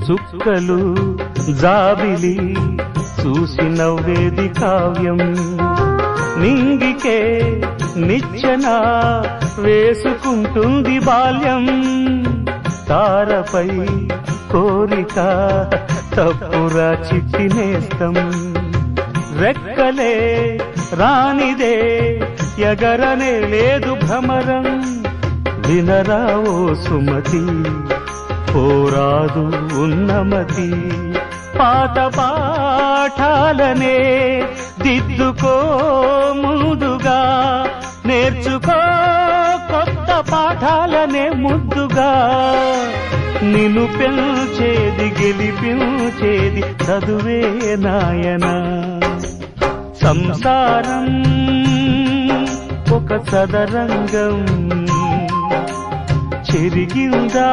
చుక్కలు జాబిలి చూసి నవ్వేది కావ్యం నింగికే నిచ్చెన వేసుకుంటుంది బాల్యం తారపై కోరిక తప్పురా చిట్టినేస్తం రెక్కలే రానిదే ఎగరనే లేదు భ్రమరం వినరావో సుమతి పోరాదు ఉన్నమతి పాత పాఠాలనే దిద్దుకో ముందుగా నేర్చుకో కొత్త పాఠాలనే ముద్దుగా నిన్ను పెంచేది గెలిపించేది చదువే నాయనా సంసారం ఒక చదరంగం చెరిగిందా